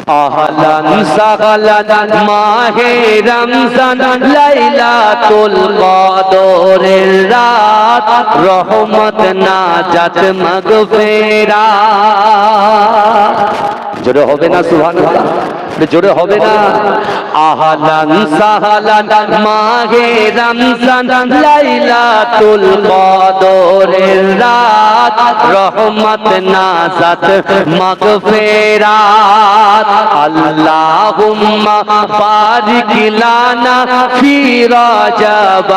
আহলান সাহলান মাহে রমজান লাইলাতুল কদরের রাত, রহমত নাজাত মাগফিরাত। জোরে হবে না সুবহানাল্লাহ? জোরে হবে না? আহলান সাহলান মাহে রমজান লাইলাতুল কদরের রাত, রহমত নাজাত মাগফিরাত। আল্লাহুম্মা বারিক লানা ফি রাজাব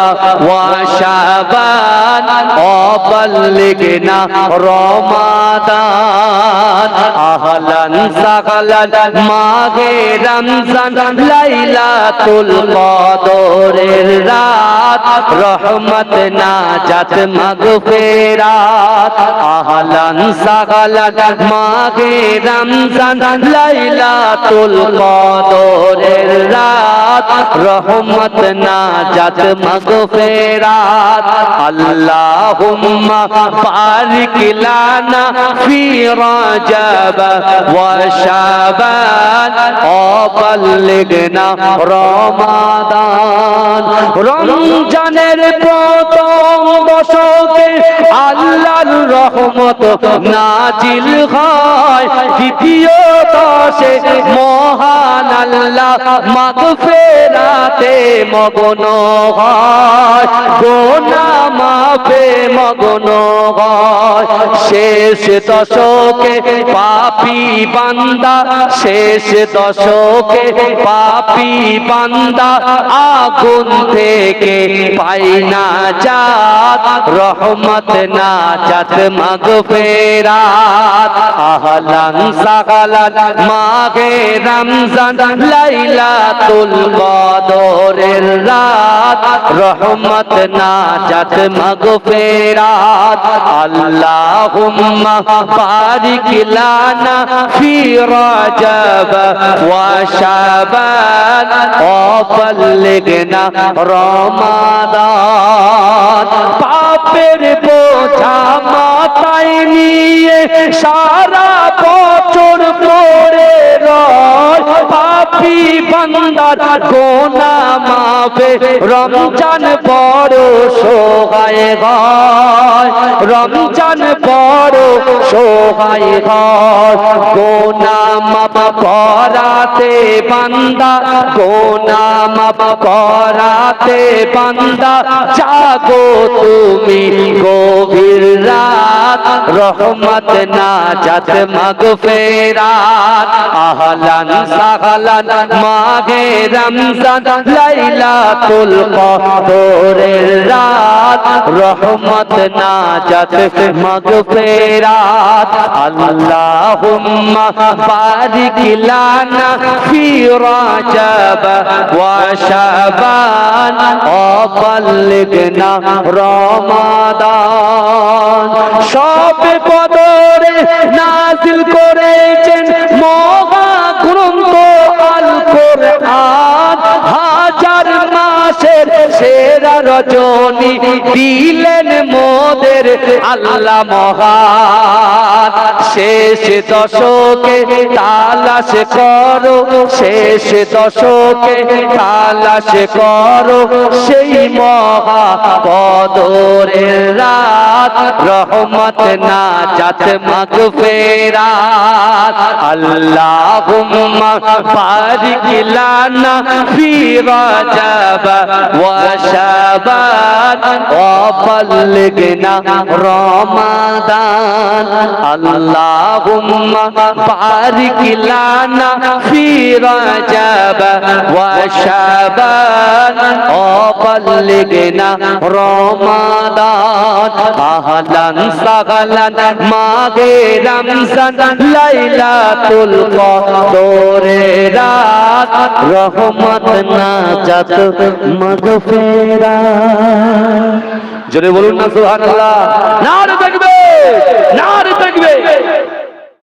ওয়া শাবান ওয়া বাল্লিগনা রমাদান। আহলান সাহলান মাহে রমজান লাইলাতুল কদরের রাত, রহমত নাজাত মাগফিরাত। আহলান সাহলান মাহে রমজান লাইলাতুল কদরের রাত, রহমত নাজাত মাগফিরাত। আল্লাহুম্মা বারিক লানা ফি রাজাব ওয়া শাবান ওয়া বাল্লিগনা রমাদান। রমজানের প্রথম দশকে আল্লাহর রহমত নাজিল হয়, দ্বিতীয় দশে মহান আল্লাহ মাগফিরাতে মগ্ন হয়, গুনাহ মাফে মগ্ন হয়। শেষ দশকে পাপী বান্দা, শেষ দশকে পাপী বান্দা আগুন থেকে পাই না জাত, রহমত নাজাত মাগফিরাত। আহলান সাহলান মাহে রমজান লাইলাতুল কদরের রাত, রহমত নাজাত মাগফিরাত। আল্লাহুম্মা বারিক লানা ফি রাজাব ওয়া শাবান ওয়া বাল্লিগনা রমাদান। পাপের বোঝা মাথায় নিয়ে সারা বছর পড়ে রয়, পাপী বান্দার গুনাহ মাফে রমজান বড় সহায় হয়, রমজান বড় সহায় হয়। গুনাহ মাফ করাতে বান্দা, গুনাহ মাফ করাতে বান্দা জাগো তুমি গভীর রাত, রহমত নাজাত মাগফিরাত। আহলান সাহলান মাহে রমজান লাইলাতুল কদরের রাত, রহমত নাজাত মাগফিরাত। আল্লাহুম্মা বারিক লানা ফি রাজাব ওয়া শাবান ওয়া বাল্লিগনা রমাদান। সব কদরে নাজিল করেছেন মহাগ্রন্থ আল কোরআন, হাজার মাসের সেরা রজনী দিলেন মোদের আল্লাহ মহান। শেষ দশকে তালাশ করো, শেষ দশকে তালাশ করো সেই মহা কদরের রাত, রহমত নাজাত মাগফিরাত। আল্লাহুম্মা বারিক লানা ফি রাজাব ওয়া শাবান ওয়া বাল্লিগনা রমাদান। আল্লাহুম্মা বারিক লানা ফি রাজাব ওয়া শাবান ওয়া বাল্লিগনা রমাদান। আহলান সাহলান মাহে রমজান লাইলাতুল কদরের রাত, রহমত নাজাত মাগফিরাত। জোরে বলুন না সুবহানাল্লাহ। নারে তাকবীর, নারে তাকবীর।